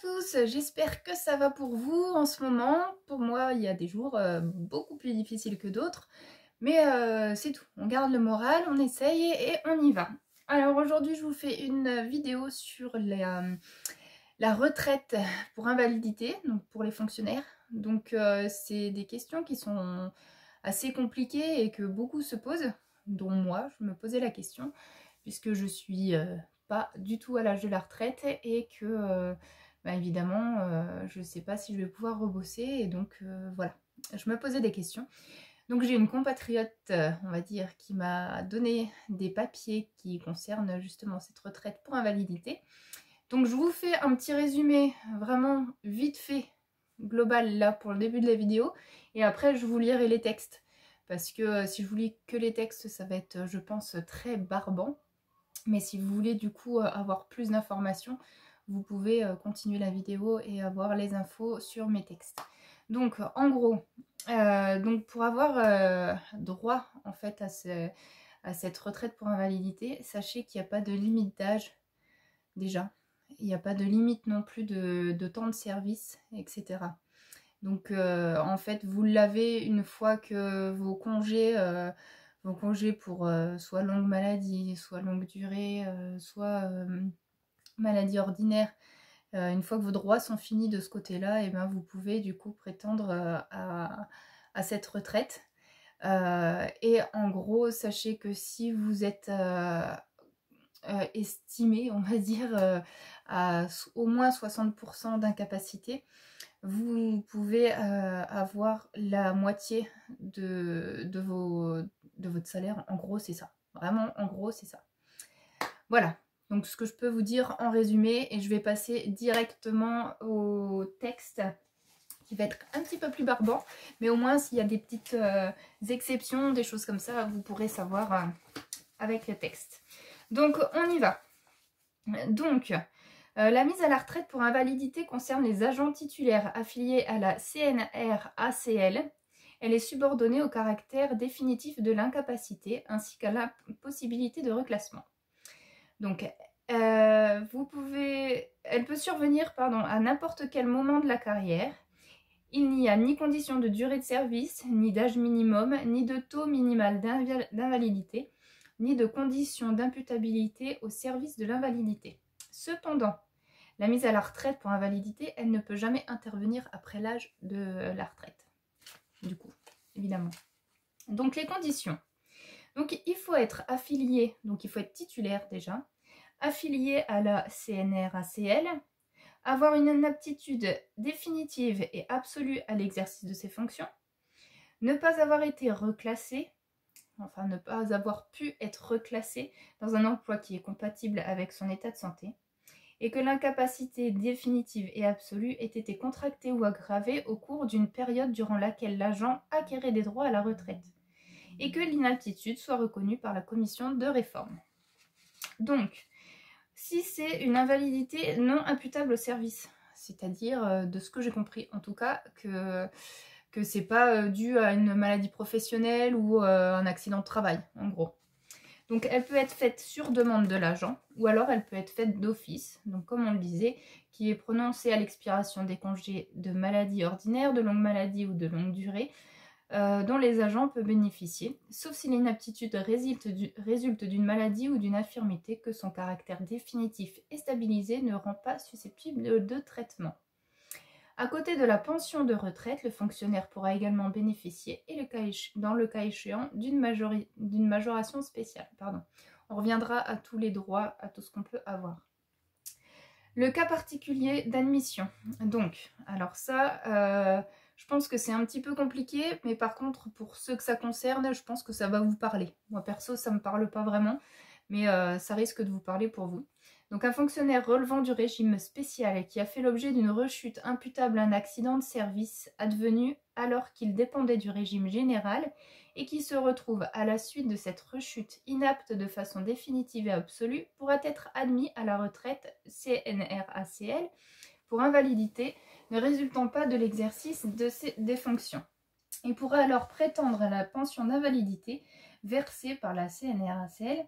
tous, j'espère que ça va pour vous en ce moment. Pour moi, il y a des jours beaucoup plus difficiles que d'autres, mais c'est tout. On garde le moral, on essaye et on y va. Alors aujourd'hui, je vous fais une vidéo sur la retraite pour invalidité, donc pour les fonctionnaires. Donc c'est des questions qui sont assez compliquées et que beaucoup se posent, dont moi, je me posais la question, puisque je suis pas du tout à l'âge de la retraite et que évidemment je ne sais pas si je vais pouvoir rebosser et donc voilà, je me posais des questions. Donc j'ai une compatriote, on va dire, qui m'a donné des papiers qui concernent justement cette retraite pour invalidité. Donc je vous fais un petit résumé vraiment vite fait, global là pour le début de la vidéo, et après je vous lirai les textes. Parce que si je vous lis que les textes, ça va être, je pense, très barbant. Mais si vous voulez du coup avoir plus d'informations, vous pouvez continuer la vidéo et avoir les infos sur mes textes. Donc en gros, donc pour avoir droit en fait à cette retraite pour invalidité, sachez qu'il n'y a pas de limite d'âge déjà. Il n'y a pas de limite non plus de temps de service, etc. Donc en fait, vous l'avez une fois que vos congés pour soit longue maladie, soit longue durée, soit maladie ordinaire, une fois que vos droits sont finis de ce côté-là, et ben vous pouvez du coup prétendre à cette retraite. Et en gros, sachez que si vous êtes estimé, on va dire, à au moins 60% d'incapacité, vous pouvez avoir la moitié de votre salaire. En gros, c'est ça. Vraiment, en gros, c'est ça. Voilà. Donc, ce que je peux vous dire en résumé, et je vais passer directement au texte qui va être un petit peu plus barbant, mais au moins, s'il y a des petites exceptions, des choses comme ça, vous pourrez savoir avec le texte. Donc, on y va. Donc, la mise à la retraite pour invalidité concerne les agents titulaires affiliés à la CNRACL. Elle est subordonnée au caractère définitif de l'incapacité ainsi qu'à la possibilité de reclassement. Donc, elle peut survenir à n'importe quel moment de la carrière. Il n'y a ni condition de durée de service, ni d'âge minimum, ni de taux minimal d'invalidité, ni de condition d'imputabilité au service de l'invalidité. Cependant, la mise à la retraite pour invalidité, elle ne peut jamais intervenir après l'âge de la retraite. Du coup, évidemment. Donc les conditions. Donc il faut être affilié, donc il faut être titulaire déjà, affilié à la CNRACL, avoir une aptitude définitive et absolue à l'exercice de ses fonctions, ne pas avoir été reclassé, enfin ne pas avoir pu être reclassé dans un emploi qui est compatible avec son état de santé, et que l'incapacité définitive et absolue ait été contractée ou aggravée au cours d'une période durant laquelle l'agent acquérait des droits à la retraite, et que l'inaptitude soit reconnue par la commission de réforme. Donc, si c'est une invalidité non imputable au service, c'est-à-dire, de ce que j'ai compris en tout cas, que c'est pas dû à une maladie professionnelle ou un accident de travail, en gros. Donc elle peut être faite sur demande de l'agent ou alors elle peut être faite d'office, donc comme on le disait, qui est prononcée à l'expiration des congés de maladie ordinaire, de longue maladie ou de longue durée, dont les agents peuvent bénéficier, sauf si l'inaptitude résulte d'une maladie ou d'une infirmité que son caractère définitif et stabilisé ne rend pas susceptible de traitement. À côté de la pension de retraite, le fonctionnaire pourra également bénéficier, dans le cas échéant, d'une majoration spéciale. On reviendra à tous les droits, à tout ce qu'on peut avoir. Le cas particulier d'admission. Donc, alors ça, je pense que c'est un petit peu compliqué, mais par contre, pour ceux que ça concerne, je pense que ça va vous parler. Moi, perso, ça ne me parle pas vraiment, mais ça risque de vous parler pour vous. Donc un fonctionnaire relevant du régime spécial qui a fait l'objet d'une rechute imputable à un accident de service advenu alors qu'il dépendait du régime général et qui se retrouve à la suite de cette rechute inapte de façon définitive et absolue pourra être admis à la retraite CNRACL pour invalidité ne résultant pas de l'exercice des fonctions. Il pourra alors prétendre à la pension d'invalidité versée par la CNRACL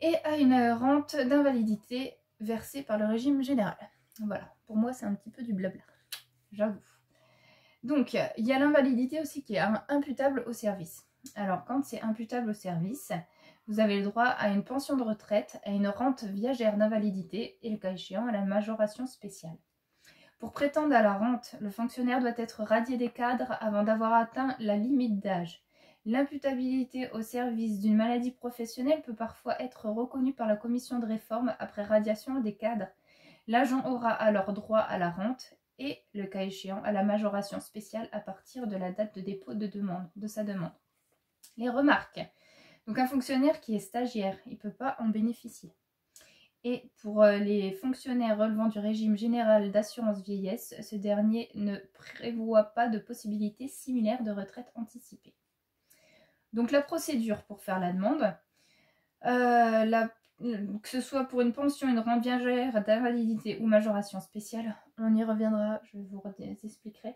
et à une rente d'invalidité versée par le régime général. Voilà, pour moi c'est un petit peu du blabla, j'avoue. Donc il y a l'invalidité aussi qui est imputable au service. Alors quand c'est imputable au service, vous avez le droit à une pension de retraite, à une rente viagère d'invalidité et le cas échéant à la majoration spéciale. Pour prétendre à la rente, le fonctionnaire doit être radié des cadres avant d'avoir atteint la limite d'âge. L'imputabilité au service d'une maladie professionnelle peut parfois être reconnue par la commission de réforme après radiation des cadres. L'agent aura alors droit à la rente et, le cas échéant, à la majoration spéciale à partir de la date de dépôt de sa demande. Les remarques. Donc un fonctionnaire qui est stagiaire, il ne peut pas en bénéficier. Et pour les fonctionnaires relevant du régime général d'assurance vieillesse, ce dernier ne prévoit pas de possibilité similaire de retraite anticipée. Donc la procédure pour faire la demande, que ce soit pour une pension, une rente viagère, d'invalidité ou majoration spéciale, on y reviendra, je vous expliquerai.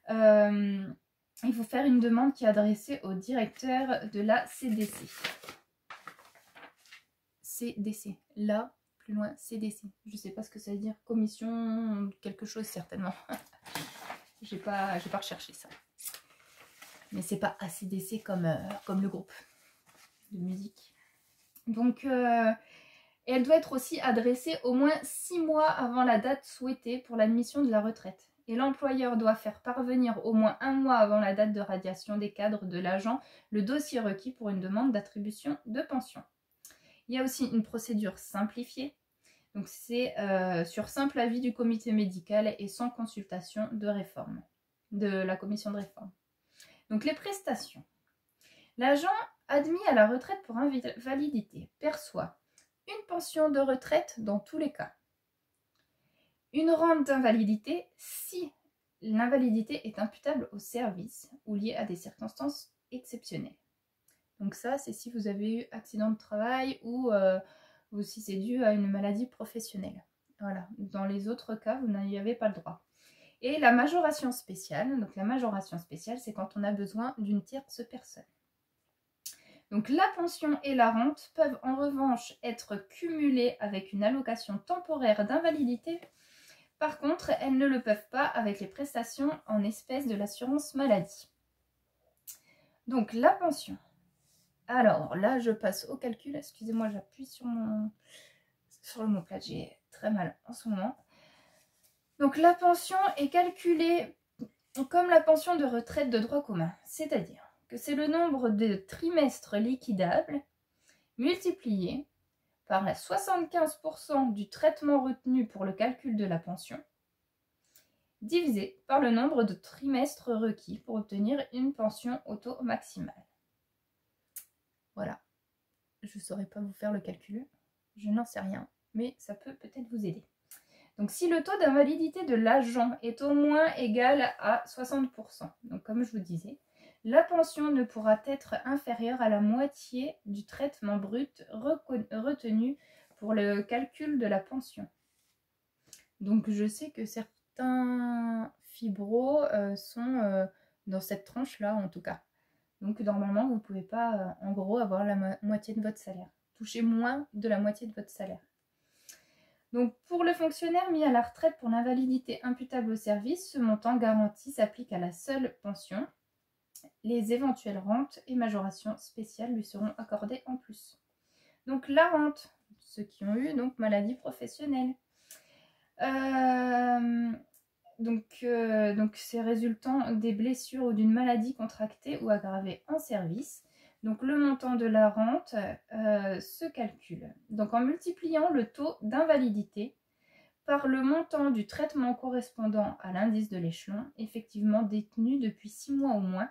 Il faut faire une demande qui est adressée au directeur de la CDC. CDC, là, plus loin, CDC. Je ne sais pas ce que ça veut dire, commission, quelque chose certainement. j'ai pas recherché ça. Mais c'est pas ACDC comme le groupe de musique. Donc, elle doit être aussi adressée au moins 6 mois avant la date souhaitée pour l'admission de la retraite. Et l'employeur doit faire parvenir au moins 1 mois avant la date de radiation des cadres de l'agent le dossier requis pour une demande d'attribution de pension. Il y a aussi une procédure simplifiée. Donc c'est sur simple avis du comité médical et sans consultation de réforme, de la commission de réforme. Donc les prestations. L'agent admis à la retraite pour invalidité perçoit une pension de retraite dans tous les cas, une rente d'invalidité si l'invalidité est imputable au service ou liée à des circonstances exceptionnelles. Donc ça, c'est si vous avez eu accident de travail ou si c'est dû à une maladie professionnelle. Voilà. Dans les autres cas, vous n'y avez pas le droit. Et la majoration spéciale. Donc la majoration spéciale, c'est quand on a besoin d'une tierce personne. Donc la pension et la rente peuvent en revanche être cumulées avec une allocation temporaire d'invalidité. Par contre, elles ne le peuvent pas avec les prestations en espèces de l'assurance maladie. Donc la pension. Alors là, je passe au calcul. Excusez-moi, j'appuie sur le mot-plat. J'ai très mal en ce moment. Donc la pension est calculée comme la pension de retraite de droit commun. C'est-à-dire que c'est le nombre de trimestres liquidables multiplié par la 75% du traitement retenu pour le calcul de la pension, divisé par le nombre de trimestres requis pour obtenir une pension auto maximale. Voilà. Je ne saurais pas vous faire le calcul, je n'en sais rien, mais ça peut peut-être vous aider. Donc si le taux d'invalidité de l'agent est au moins égal à 60%, donc comme je vous disais, la pension ne pourra être inférieure à la moitié du traitement brut retenu pour le calcul de la pension. Donc je sais que certains fibros sont dans cette tranche-là en tout cas. Donc normalement, vous ne pouvez pas, en gros, avoir la moitié de votre salaire. Toucher moins de la moitié de votre salaire. Donc pour le fonctionnaire mis à la retraite pour l'invalidité imputable au service, ce montant garanti s'applique à la seule pension. Les éventuelles rentes et majorations spéciales lui seront accordées en plus. Donc la rente, ceux qui ont eu donc maladie professionnelle. Donc c'est résultant des blessures ou d'une maladie contractée ou aggravée en service. Donc le montant de la rente se calcule. Donc en multipliant le taux d'invalidité par le montant du traitement correspondant à l'indice de l'échelon, effectivement détenu depuis 6 mois au moins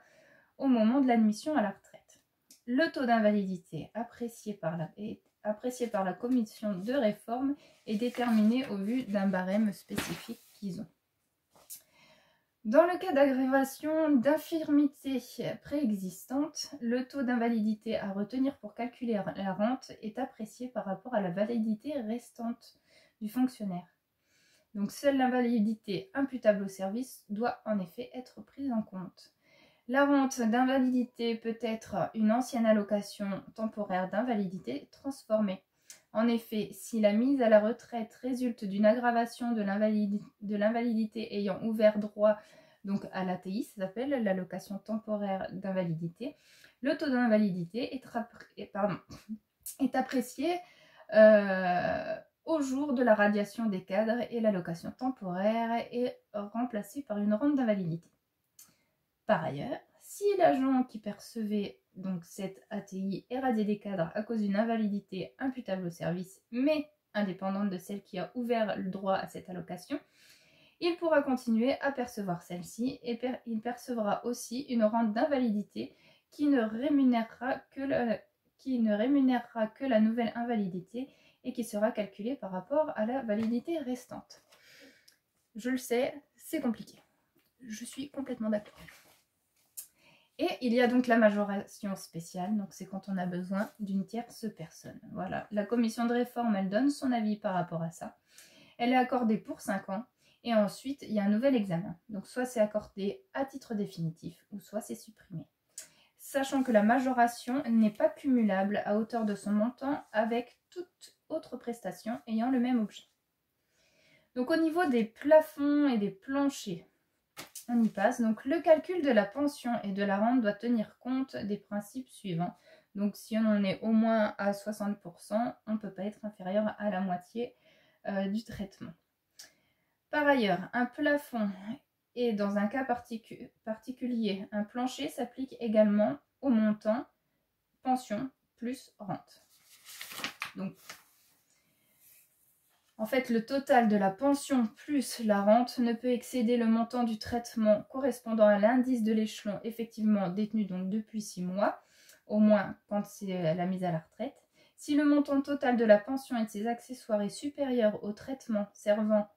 au moment de l'admission à la retraite. Le taux d'invalidité apprécié par la commission de réforme est déterminé au vu d'un barème spécifique qu'ils ont. Dans le cas d'aggravation d'infirmité préexistante, le taux d'invalidité à retenir pour calculer la rente est apprécié par rapport à la validité restante du fonctionnaire. Donc seule l'invalidité imputable au service doit en effet être prise en compte. La rente d'invalidité peut être une ancienne allocation temporaire d'invalidité transformée En effet, si la mise à la retraite résulte d'une aggravation de l'invalidité ayant ouvert droit donc à l'ATI, ça s'appelle l'allocation temporaire d'invalidité, le taux d'invalidité est apprécié au jour de la radiation des cadres et l'allocation temporaire est remplacée par une rente d'invalidité. Par ailleurs, si l'agent qui percevait donc cette ATI est radié des cadres à cause d'une invalidité imputable au service, mais indépendante de celle qui a ouvert le droit à cette allocation, il pourra continuer à percevoir celle-ci et il percevra aussi une rente d'invalidité qui ne rémunérera que la nouvelle invalidité et qui sera calculée par rapport à la validité restante. Je le sais, c'est compliqué. Je suis complètement d'accord. Et il y a donc la majoration spéciale, donc c'est quand on a besoin d'une tierce personne. Voilà, la commission de réforme, elle donne son avis par rapport à ça. Elle est accordée pour 5 ans. Et ensuite, il y a un nouvel examen. Donc, soit c'est accordé à titre définitif, ou soit c'est supprimé. Sachant que la majoration n'est pas cumulable à hauteur de son montant avec toute autre prestation ayant le même objet. Donc, au niveau des plafonds et des planchers, on y passe. Donc, le calcul de la pension et de la rente doit tenir compte des principes suivants. Donc, si on en est au moins à 60%, on ne peut pas être inférieur à la moitié du traitement. Par ailleurs, un plafond et dans un cas particulier, un plancher s'applique également au montant pension plus rente. Donc, en fait, le total de la pension plus la rente ne peut excéder le montant du traitement correspondant à l'indice de l'échelon effectivement détenu donc depuis 6 mois, au moins quand c'est la mise à la retraite. Si le montant total de la pension et de ses accessoires est supérieur au traitement servant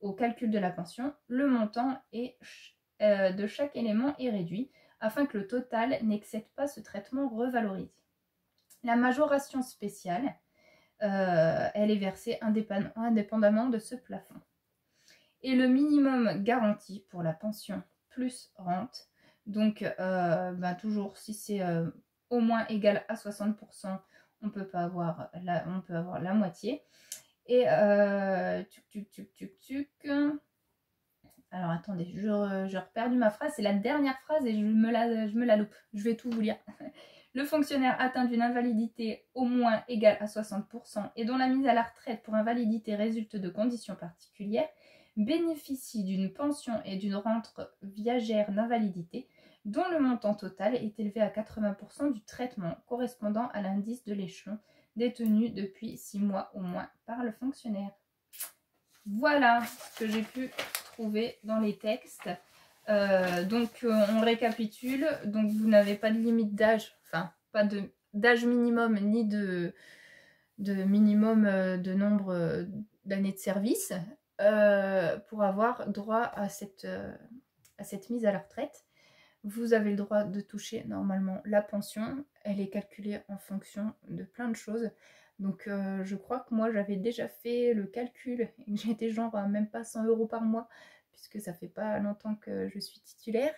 au calcul de la pension, le montant de chaque élément est réduit afin que le total n'excède pas ce traitement revalorisé. La majoration spéciale, elle est versée indépendamment de ce plafond. Et le minimum garanti pour la pension plus rente, donc toujours si c'est au moins égal à 60%, on peut avoir la moitié. Et alors attendez, j'ai perdu ma phrase, c'est la dernière phrase et je me la loupe. Je vais tout vous lire. Le fonctionnaire atteint d'une invalidité au moins égale à 60% et dont la mise à la retraite pour invalidité résulte de conditions particulières bénéficie d'une pension et d'une rente viagère d'invalidité dont le montant total est élevé à 80% du traitement correspondant à l'indice de l'échelon détenu depuis 6 mois au moins par le fonctionnaire. Voilà ce que j'ai pu trouver dans les textes. On récapitule. Donc vous n'avez pas de limite d'âge, enfin pas d'âge minimum ni de minimum de nombre d'années de service pour avoir droit à cette mise à la retraite. Vous avez le droit de toucher normalement la pension. Elle est calculée en fonction de plein de choses. Donc je crois que moi j'avais déjà fait le calcul et que j'étais genre à même pas 100 € par mois puisque ça fait pas longtemps que je suis titulaire.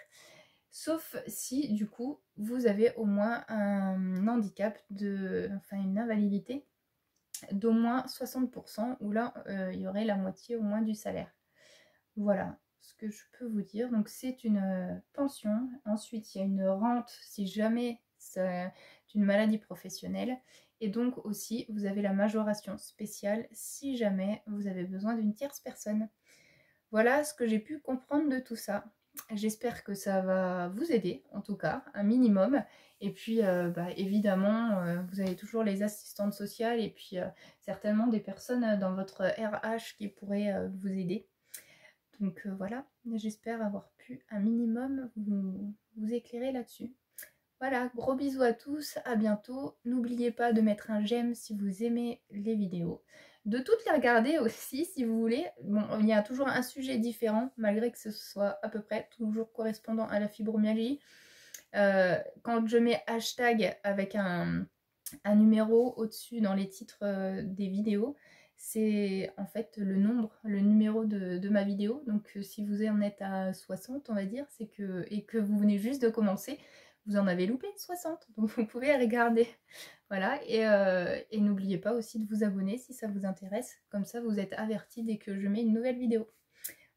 Sauf si du coup vous avez au moins un handicap, une invalidité d'au moins 60% où là il y aurait la moitié au moins du salaire. Voilà ce que je peux vous dire. Donc c'est une pension. Ensuite il y a une rente si jamais c'est une maladie professionnelle. Et donc aussi vous avez la majoration spéciale si jamais vous avez besoin d'une tierce personne. Voilà ce que j'ai pu comprendre de tout ça. J'espère que ça va vous aider, en tout cas, un minimum. Et puis, évidemment, vous avez toujours les assistantes sociales et puis certainement des personnes dans votre RH qui pourraient vous aider. Donc voilà, j'espère avoir pu un minimum vous éclairer là-dessus. Voilà, gros bisous à tous, à bientôt. N'oubliez pas de mettre un j'aime si vous aimez les vidéos. De toutes les regarder aussi si vous voulez. Bon, il y a toujours un sujet différent, malgré que ce soit à peu près toujours correspondant à la fibromyalgie. Quand je mets hashtag avec un numéro au-dessus dans les titres des vidéos, c'est en fait le numéro de ma vidéo. Donc si vous en êtes à 60, on va dire, et que vous venez juste de commencer, vous en avez loupé 60, donc vous pouvez regarder. Voilà, et n'oubliez pas aussi de vous abonner si ça vous intéresse, comme ça vous êtes avertis dès que je mets une nouvelle vidéo.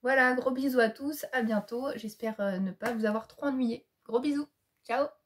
Voilà, gros bisous à tous, à bientôt, j'espère ne pas vous avoir trop ennuyé. Gros bisous, ciao!